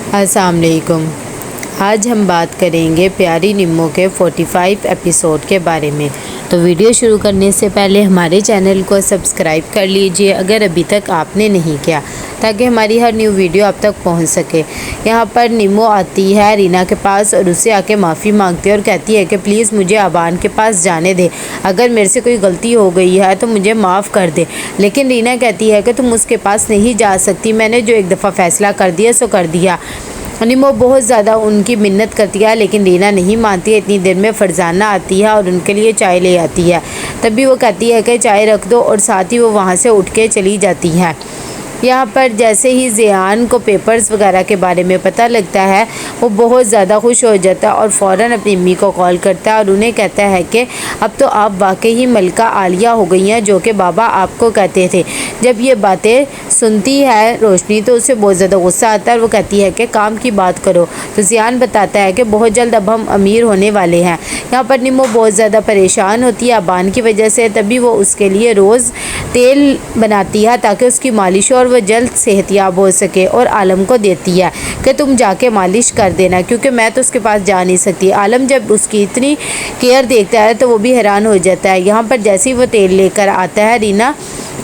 अस्सलाम वालेकुम। आज हम बात करेंगे प्यारी निम्मो के 45 एपिसोड के बारे में। तो वीडियो शुरू करने से पहले हमारे चैनल को सब्सक्राइब कर लीजिए अगर अभी तक आपने नहीं किया, ताकि हमारी हर न्यू वीडियो आप तक पहुंच सके। यहाँ पर निम्मो आती है रीना के पास और उससे आके माफ़ी मांगती है और कहती है कि प्लीज़ मुझे अबान के पास जाने दे, अगर मेरे से कोई गलती हो गई है तो मुझे माफ़ कर दे। लेकिन रीना कहती है कि तुम उसके पास नहीं जा सकती, मैंने जो एक दफ़ा फ़ैसला कर दिया सो कर दिया। निम्मो बहुत ज़्यादा उनकी मिन्नत करती है, लेकिन रीना नहीं मानती है। इतनी देर में फरजाना आती है और उनके लिए चाय ले आती है। तभी वो कहती है कि चाय रख दो और साथ ही वो वहाँ से उठ के चली जाती है। यहाँ पर जैसे ही ज़ियान को पेपर्स वगैरह के बारे में पता लगता है, वो बहुत ज़्यादा खुश हो जाता है और फ़ौरन अपनी अम्मी को कॉल करता है और उन्हें कहता है कि अब तो आप वाकई ही मलका आलिया हो गई हैं, जो कि बाबा आपको कहते थे। जब ये बातें सुनती है रोशनी तो उसे बहुत ज़्यादा गुस्सा आता है और वो कहती है कि काम की बात करो। तो ज़ियान बताता है कि बहुत जल्द अब हम अमीर होने वाले हैं। यहाँ पर निम्मो बहुत ज़्यादा परेशान होती है अबान की वजह से। तभी वो उसके लिए रोज़ तेल बनाती है ताकि उसकी मालिश और वह जल्द सेहतियाब हो सके, और आलम को देती है कि तुम जाके मालिश कर देना, क्योंकि मैं तो उसके पास जा नहीं सकती। आलम जब उसकी इतनी केयर देखता है तो वो भी हैरान हो जाता है। यहाँ पर जैसे ही वो तेल लेकर आता है, रीना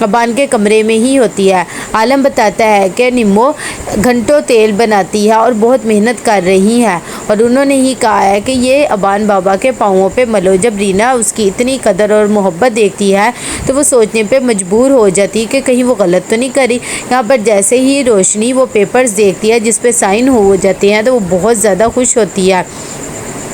अबान के कमरे में ही होती है। आलम बताता है कि निम्मो घंटों तेल बनाती है और बहुत मेहनत कर रही है, और उन्होंने ही कहा है कि ये अबान बाबा के पाँवों पे मलो। जब रीना उसकी इतनी कदर और मोहब्बत देखती है तो वो सोचने पे मजबूर हो जाती है कि कहीं वो गलत तो नहीं करी। यहाँ पर जैसे ही रोशनी वो पेपर्स देखती है जिस पे साइन हो जाते हैं तो वो बहुत ज़्यादा खुश होती है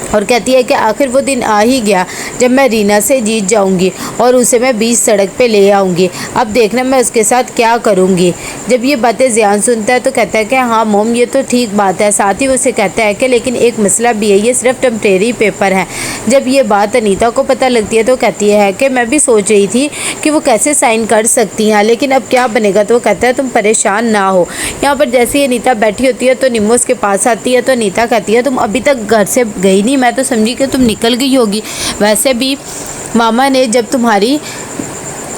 और कहती है कि आखिर वो दिन आ ही गया जब मैं रीना से जीत जाऊंगी और उसे मैं बीच सड़क पे ले आऊंगी। अब देखना मैं उसके साथ क्या करूंगी। जब ये बातें ज़ियान सुनता है तो कहता है कि हाँ मोम, ये तो ठीक बात है। साथ ही उसे कहता है कि लेकिन एक मसला भी है, ये सिर्फ टेम्परेरी पेपर है। जब ये बात अनीता को पता लगती है तो कहती है कि मैं भी सोच रही थी कि वो कैसे साइन कर सकती हैं, लेकिन अब क्या बनेगा। तो वो कहता है तुम परेशान ना हो। यहाँ पर जैसे ही अनीता बैठी होती है तो निम्मो उसके पास आती है। तो अनीता कहती है तुम अभी तक घर से गई नहीं, मैं तो समझी कि तुम निकल गई होगी। वैसे भी मामा ने जब तुम्हारी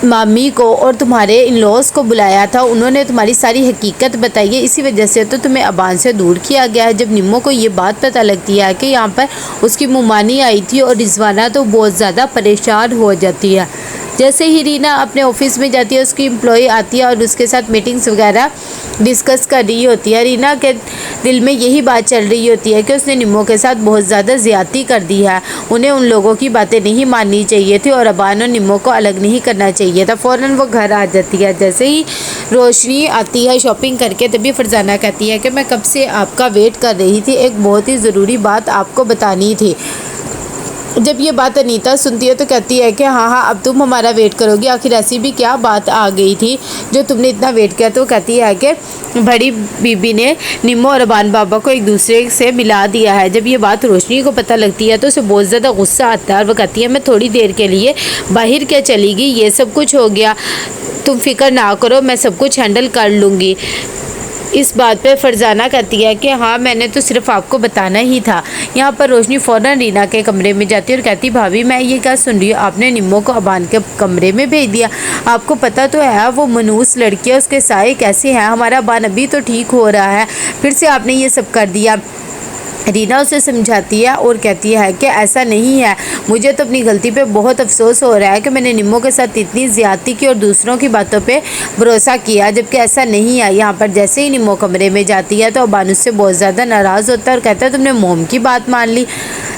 मामी को और तुम्हारे इन लॉज को बुलाया था, उन्होंने तुम्हारी सारी हकीकत बताई है, इसी वजह से तो तुम्हें अबान से दूर किया गया है। जब निम्मो को ये बात पता लगती है कि यहाँ पर उसकी मुमानी आई थी और रिजवाना, तो बहुत ज़्यादा परेशान हो जाती है। जैसे ही रीना अपने ऑफिस में जाती है, उसकी एम्प्लॉय आती है और उसके साथ मीटिंग्स वगैरह डिस्कस कर रही होती है। रीना के दिल में यही बात चल रही होती है कि उसने निम्मो के साथ बहुत ज़्यादा ज़्यादती कर दी है। उन्हें उन लोगों की बातें नहीं माननी चाहिए थी और अबान और निम्मो को अलग नहीं करना चाहिए था। फ़ौरन वो घर आ जाती है। जैसे ही रोशनी आती है शॉपिंग करके, तभी फरजाना कहती है कि मैं कब से आपका वेट कर रही थी, एक बहुत ही ज़रूरी बात आपको बतानी थी। जब ये बात अनीता सुनती है तो कहती है कि हाँ, अब तुम हमारा वेट करोगी, आखिर ऐसी भी क्या बात आ गई थी जो तुमने इतना वेट किया। तो कहती है कि बड़ी बीबी ने निम्मो और अबान बाबा को एक दूसरे से मिला दिया है। जब ये बात रोशनी को पता लगती है तो उसे बहुत ज़्यादा गुस्सा आता है और वो कहती है मैं थोड़ी देर के लिए बाहर क्या चली गई, ये सब कुछ हो गया, तुम फिक्र ना करो, मैं सब कुछ हैंडल कर लूँगी। इस बात पे फरजाना कहती है कि हाँ, मैंने तो सिर्फ आपको बताना ही था। यहाँ पर रोशनी फ़ौरन रीना के कमरे में जाती है और कहती भाभी मैं ये क्या सुन रही हूँ, आपने निम्मो को अबान के कमरे में भेज दिया। आपको पता तो है वो मनूस लड़की है, उसके साए कैसे हैं। हमारा अबान अभी तो ठीक हो रहा है, फिर से आपने ये सब कर दिया। रीना उसे समझाती है और कहती है कि ऐसा नहीं है, मुझे तो अपनी गलती पे बहुत अफसोस हो रहा है कि मैंने निम्मो के साथ इतनी ज़्यादती की और दूसरों की बातों पे भरोसा किया, जबकि ऐसा नहीं है। यहाँ पर जैसे ही निम्मो कमरे में जाती है तो अबान उससे बहुत ज़्यादा नाराज़ होता है और कहता है तुमने मोम की बात मान ली।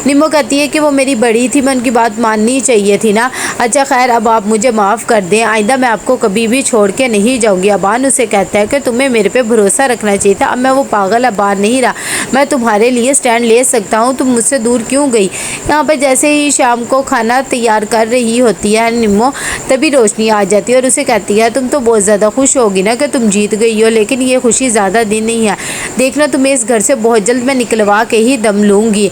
निम्मो कहती है कि वो मेरी बड़ी थी, मैं उनकी बात माननी चाहिए थी ना। अच्छा खैर, अब आप मुझे माफ़ कर दें, आइंदा मैं आपको कभी भी छोड़ के नहीं जाऊँगी। अबान उसे कहता है कि तुम्हें मेरे पे भरोसा रखना चाहिए था। अब मैं वो पागल अबान नहीं रहा, मैं तुम्हारे लिए स्टैंड ले सकता हूँ, तुम मुझसे दूर क्यों गई। यहाँ पर जैसे ही शाम को खाना तैयार कर रही होती है निम्मो, तभी रोशनी आ जाती है और उसे कहती है तुम तो बहुत ज़्यादा खुश होगी ना कि तुम जीत गई हो, लेकिन ये खुशी ज़्यादा दिन नहीं है, देखना तुम्हें इस घर से बहुत जल्द मैं निकलवा के ही दम लूँगी।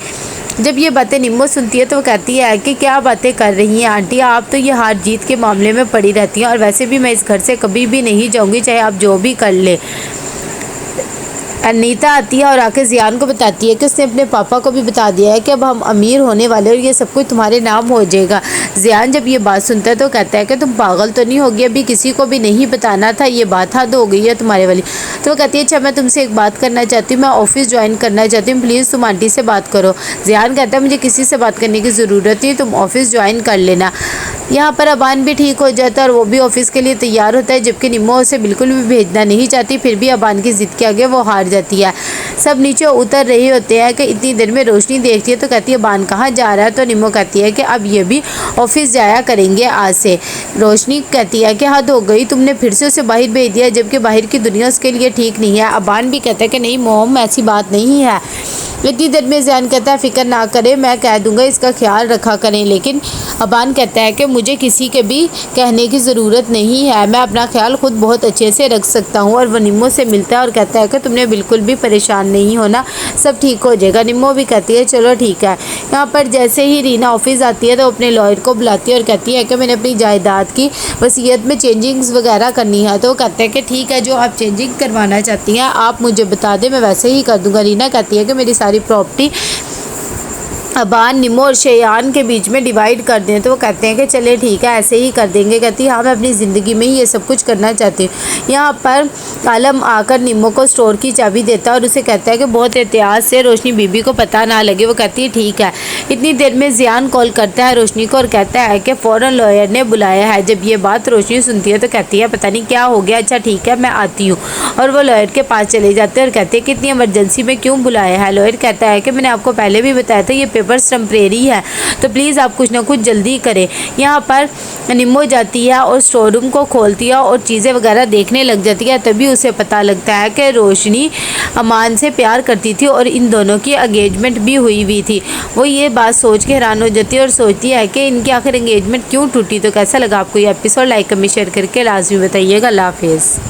जब ये बातें निम्मो सुनती है तो वो कहती है कि क्या बातें कर रही हैं आंटी, आप तो ये हार जीत के मामले में पड़ी रहती हैं, और वैसे भी मैं इस घर से कभी भी नहीं जाऊँगी, चाहे आप जो भी कर ले। अनीता आती है और आके ज़ियान को बताती है कि उसने अपने पापा को भी बता दिया है कि अब हम अमीर होने वाले और ये सब कुछ तुम्हारे नाम हो जाएगा। ज़ियान जब ये बात सुनता है तो कहता है कि तुम पागल तो नहीं होगी, अभी किसी को भी नहीं बताना था, ये बात हद हो गई है तुम्हारे वाली। तो वो कहती है अच्छा मैं तुमसे एक बात करना चाहती हूँ, मैं ऑफिस ज्वाइन करना चाहती हूँ, प्लीज़ तुम आंटी से बात करो। ज़ियान कहता है मुझे किसी से बात करने की ज़रूरत नहीं, तुम ऑफिस ज्वाइन कर लेना। यहाँ पर अबान भी ठीक हो जाता है और वो भी ऑफिस के लिए तैयार होता है, जबकि निम्मो उसे बिल्कुल भी भेजना नहीं चाहती, फिर भी अबान की ज़िद के आगे वो हार जाती है। सब नीचे उतर रहे होते हैं कि इतनी देर में रोशनी देखती है तो कहती है अबान कहाँ जा रहा है, तो निम्मो कहती है कि अब ये भी ऑफिस जाया करेंगे आज से। रोशनी कहती है कि हद हो गई, तुमने फिर से उसे बाहर भेज दिया, जबकि बाहर की दुनिया उसके लिए ठीक नहीं है। अबान भी कहता है कि नहीं मोम ऐसी बात नहीं है। इतनी देर में ज़ियान कहता है फ़िक्र ना करें, मैं कह दूंगा, इसका ख्याल रखा करें। लेकिन अबान कहता है कि मुझे किसी के भी कहने की ज़रूरत नहीं है, मैं अपना ख्याल खुद बहुत अच्छे से रख सकता हूँ। और वो निम्मो से मिलता है और कहता है कि तुमने बिल्कुल भी परेशान नहीं होना, सब ठीक हो जाएगा। निम्मो भी कहती है चलो ठीक है। यहाँ पर जैसे ही रीना ऑफिस आती है तो अपने लॉयर को बुलाती है और कहती है कि मैंने अपनी जायदाद की वसीयत में चेंजिंग्स वगैरह करनी है। तो वो कहते हैं कि ठीक है, जो आप चेंजिंग करवाना चाहती हैं आप मुझे बता दें, मैं वैसे ही कर दूँगा। रीना कहती है कि मेरी सारी प्रॉपर्टी अबान, निम्मो और शेयान के बीच में डिवाइड कर दें। तो वो कहते हैं कि चले ठीक है ऐसे ही कर देंगे। कहती है हाँ मैं अपनी ज़िंदगी में ही ये सब कुछ करना चाहती हूँ। यहाँ पर आलम आकर निम्मो को स्टोर की चाबी देता है और उसे कहता है कि बहुत एहतियात से रोशनी बीबी को पता ना लगे। वो कहती है ठीक है। इतनी देर में ज़ियान कॉल करता है रोशनी को और कहता है कि फ़ौरन लॉयर ने बुलाया है। जब ये बात रोशनी सुनती है तो कहती है पता नहीं क्या हो गया, अच्छा ठीक है मैं आती हूँ। और वो लॉयर के पास चले जाते हैं और कहते हैं कि इतनी इमरजेंसी में क्यों बुलाया है। लॉयर कहता है कि मैंने आपको पहले भी बताया था ये पेपर्स टेम्परेरी है, तो प्लीज़ आप कुछ ना कुछ जल्दी करें। यहाँ पर निम्मो जाती है और स्टोर रूम को खोलती है और चीज़ें वगैरह देखने लग जाती है। तभी उसे पता लगता है कि रोशनी अमान से प्यार करती थी और इन दोनों की एंगेजमेंट भी हुई थी। वो ये बात सोच के हैरान हो जाती है और सोचती है कि इनकी आखिर एंगेजमेंट क्यों टूटी। तो कैसा लगा आपको ये एपिसोड, लाइक कमेंट शेयर करके लाजमी बताइएगा। अल्लाह हाफिज़।